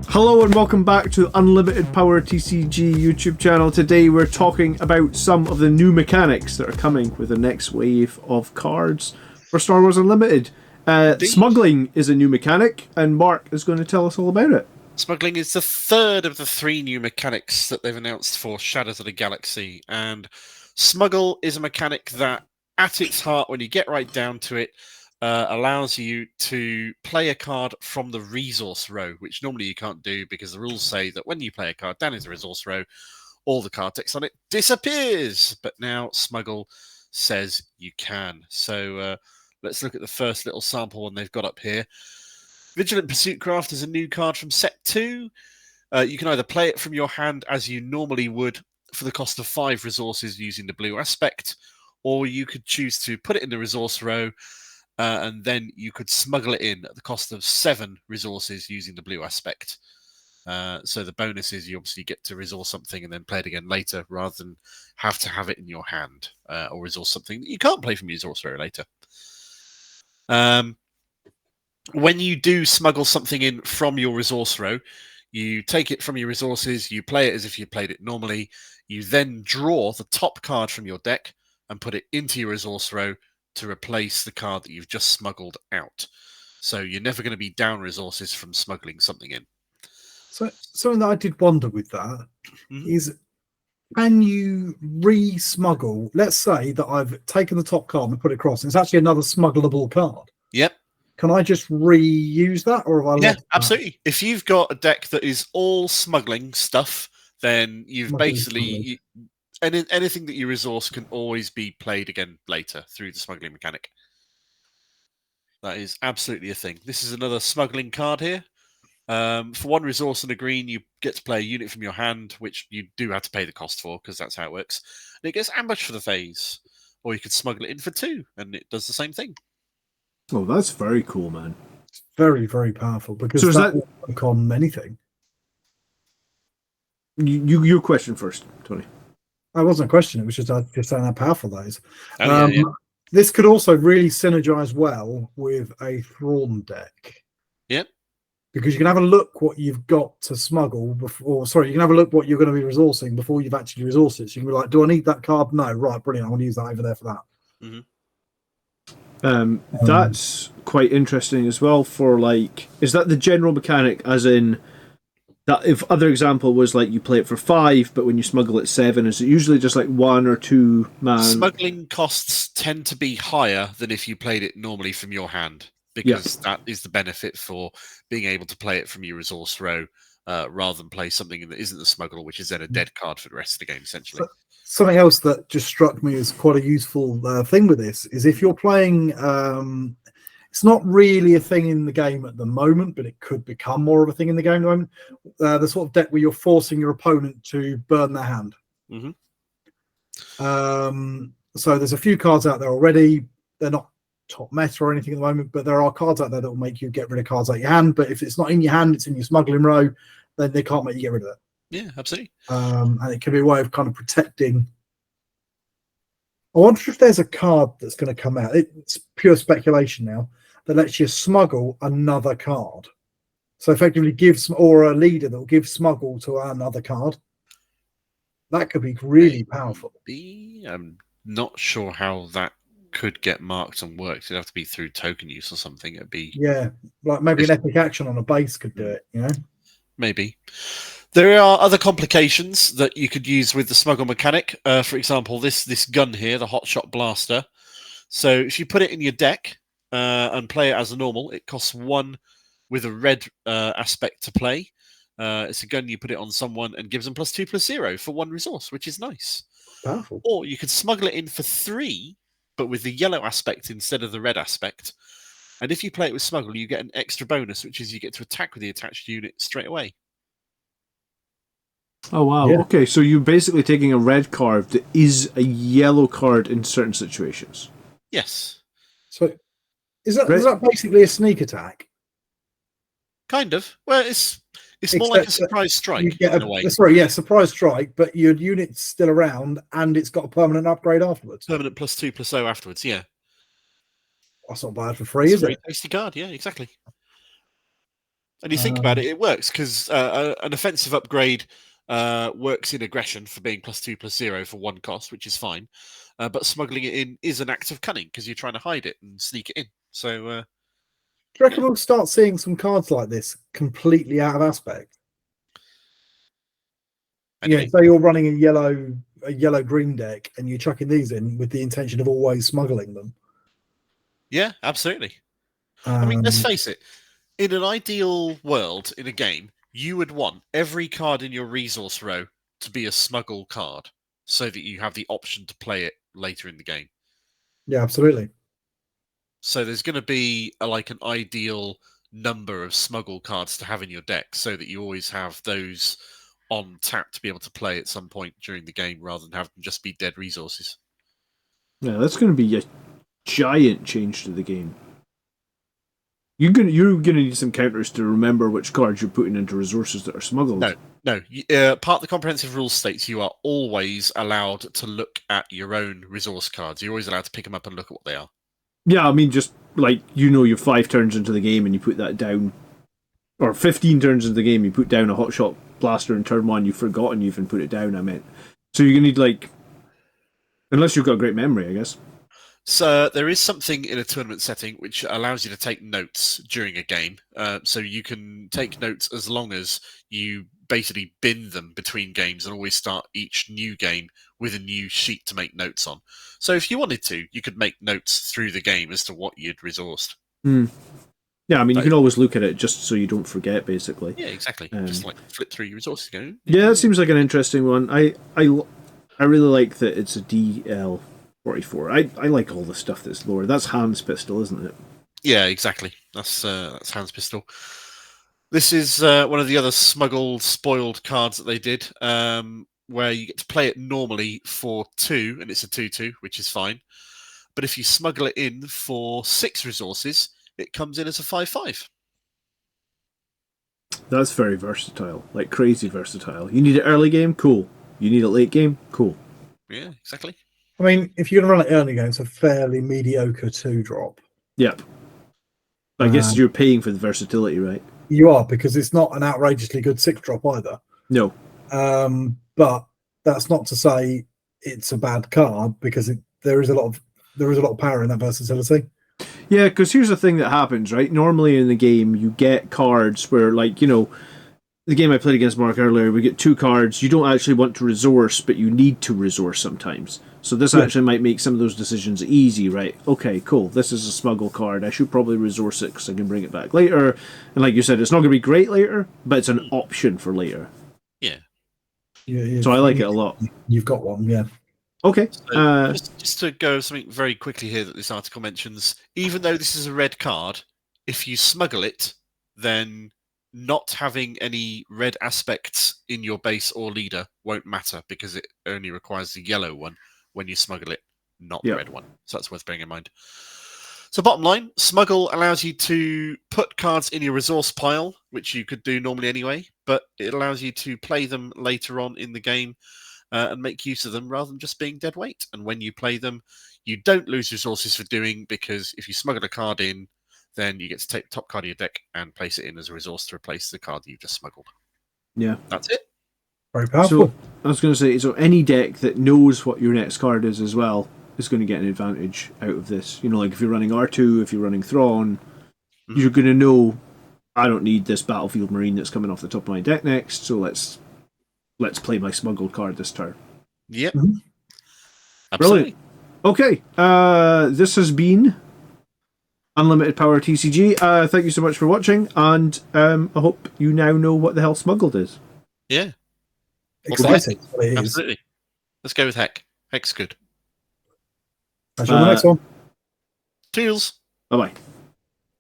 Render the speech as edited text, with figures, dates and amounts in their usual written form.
Hello and welcome back to Unlimited Power TCG YouTube channel. Today we're talking about some of the new mechanics that are coming with the next wave of cards for Star Wars Unlimited. Smuggling is a new mechanic, and Mark is going to tell us all about it. Smuggling is the third of the three new mechanics that they've announced for Shadows of the Galaxy, and Smuggle is a mechanic that, at its heart, when you get right down to it, allows you to play a card from the resource row, which normally you can't do because the rules say that when you play a card down in the resource row, all the card text on it disappears. But now Smuggle says you can. So let's look at the first little sample one they've got up here. Vigilant Pursuit Craft is a new card from set 2. You can either play it from your hand as you normally would for the cost of 5 resources using the blue aspect, or you could choose to put it in the resource row and then you could smuggle it in at the cost of 7 resources using the blue aspect. So the bonus is you obviously get to resource something and then play it again later rather than have to have it in your hand or resource something that you can't play from your resource row later. When you do smuggle something in from your resource row, you take it from your resources, you play it as if you played it normally, you then draw the top card from your deck and put it into your resource row to replace the card that you've just smuggled out. So you're never going to be down resources from smuggling something in. So something that I did wonder with that is, can you re-smuggle? Let's say that I've taken the top card and put it across, and it's actually another smuggleable card. Yep. Can I just reuse that, or have I? Yeah, absolutely. If you've got a deck that is all smuggling stuff, then you've basically anything that you resource can always be played again later through the smuggling mechanic. That is absolutely a thing. This is another smuggling card here. For 1 resource and a green, you get to play a unit from your hand, which you do have to pay the cost for because that's how it works. And it gets ambushed for the phase, or you could smuggle it in for 2, and it does the same thing. Oh, that's very cool, man. It's very, very powerful because So that will work on anything. Your question first, Tony. That wasn't a question. It was just saying how powerful that is. Oh, yeah. This could also really synergize well with a Thrawn deck. Yep. Because you can have a look what you've got to smuggle before. Sorry, you can have a look what you're going to be resourcing before you've actually resourced it. So you can be like, do I need that card? No. Right, brilliant. I want to use that over there for that. That's quite interesting as well. For like, is that the general mechanic? As in, that if other example was like you play it for 5, but when you smuggle it 7, is it usually just like 1 or 2 man? Smuggling costs tend to be higher than if you played it normally from your hand, because that is the benefit for being able to play it from your resource row rather than play something that isn't the smuggle, which is then a dead card for the rest of the game, essentially. Something else that just struck me as quite a useful thing with this is if you're playing, it's not really a thing in the game at the moment, but it could become more of a thing in the game at the moment. The sort of deck where you're forcing your opponent to burn their hand. So there's a few cards out there already. They're not top meta or anything at the moment, but there are cards out there that will make you get rid of cards out of your hand. But if it's not in your hand, it's in your smuggling row, then they can't make you get rid of it. Yeah, absolutely. And it can be a way of kind of protecting. I wonder if there's a card that's going to come out. It's pure speculation now that lets you smuggle another card. So effectively gives, or a leader that will give smuggle to another card. That could be really powerful. I'm not sure how that could get marked and worked. It'd have to be through token use or something. It'd be like maybe an epic action on a base could do it. Maybe. There are other complications that you could use with the smuggle mechanic. For example, this gun here, the Hotshot Blaster. So if you put it in your deck and play it as a normal, it costs 1 with a red aspect to play. It's a gun, you put it on someone and gives them +2/+0 for 1 resource, which is nice. Powerful. Or you could smuggle it in for 3, but with the yellow aspect instead of the red aspect. And if you play it with smuggle, you get an extra bonus, which is you get to attack with the attached unit straight away. Oh, wow. Yeah. Okay, so you're basically taking a red card that is a yellow card in certain situations. Yes. So is that basically a sneak attack? Kind of. Well, it's more like a surprise strike in a way. Surprise strike, but your unit's still around and it's got a permanent upgrade afterwards. Permanent +2/+0 afterwards, yeah. That's not bad for free, is it? Tasty card, yeah, exactly. And you think about it, it works because an offensive upgrade works in aggression for being +2/+0 for 1 cost, which is fine. But smuggling it in is an act of cunning because you're trying to hide it and sneak it in. So, Do you reckon we'll start seeing some cards like this completely out of aspect? anyway, Yeah, say you're running a yellow green deck and you're chucking these in with the intention of always smuggling them. yeah, absolutely. I mean, let's face it. In an ideal world in a game, you would want every card in your resource row to be a smuggle card so that you have the option to play it later in the game. Yeah, absolutely. So there's going to be like an ideal number of smuggle cards to have in your deck so that you always have those on tap to be able to play at some point during the game rather than have them just be dead resources. Yeah, that's going to be a giant change to the game. You're gonna need some counters to remember which cards you're putting into resources that are smuggled. No. Part of the comprehensive rules states you are always allowed to look at your own resource cards. You're always allowed to pick them up and look at what they are. Yeah, I mean, just like you're 5 turns into the game and you put that down, or 15 turns into the game, you put down a hotshot blaster in turn 1. You've forgotten you even put it down. I meant, so you're gonna need unless you've got a great memory, I guess. So there is something in a tournament setting which allows you to take notes during a game. So you can take notes as long as you basically bin them between games and always start each new game with a new sheet to make notes on. So if you wanted to, you could make notes through the game as to what you'd resourced. Yeah, I mean, you can always look at it just so you don't forget, basically. Yeah, exactly. Just like flip through your resources. Go. Yeah, that seems like an interesting one. I really like that it's a DL44. I like all the stuff that's lower. That's Ham's pistol, isn't it? Yeah, exactly. That's Hans Pistol. This is one of the other smuggled, spoiled cards that they did, where you get to play it normally for 2, and it's a 2/2, which is fine. But if you smuggle it in for 6 resources, it comes in as a 5/5. That's very versatile, like crazy versatile. You need it early game, cool. You need it late game, cool. Yeah, exactly. I mean, if you're going to run it early game, it's a fairly mediocre 2-drop. Yep. I guess you're paying for the versatility, right? You are, because it's not an outrageously good 6-drop either. No. But that's not to say it's a bad card, because there is a lot of power in that versatility. Yeah, because here's the thing that happens, right? Normally in the game, you get cards where, like, the game I played against Mark earlier, we get 2 cards. You don't actually want to resource, but you need to resource sometimes. So this actually might make some of those decisions easy, right? Okay, cool. This is a smuggle card. I should probably resource it because I can bring it back later. And like you said, it's not going to be great later, but it's an option for later. Yeah. So I like it a lot. You've got one, yeah. Okay. So just to go something very quickly here that this article mentions, even though this is a red card, if you smuggle it, then not having any red aspects in your base or leader won't matter because it only requires the yellow one when you smuggle it, not the red one. So that's worth bearing in mind. So bottom line, Smuggle allows you to put cards in your resource pile, which you could do normally anyway, but it allows you to play them later on in the game and make use of them rather than just being dead weight. And when you play them, you don't lose resources for doing, because if you smuggle a card in, then you get to take the top card of your deck and place it in as a resource to replace the card that you've just smuggled. Yeah. That's it. Very powerful. So I was going to say, so any deck that knows what your next card is as well is going to get an advantage out of this. Like if you're running R2, if you're running Thrawn, you're going to know, I don't need this Battlefield Marine that's coming off the top of my deck next, so let's play my smuggled card this turn. Yep. Absolutely. Brilliant. Okay, this has been Unlimited Power TCG. Thank you so much for watching, and I hope you now know what the hell smuggled is. Yeah. Exciting. Absolutely. Let's go with Heck. Heck's good. That's the next one. Toodles. Bye-bye.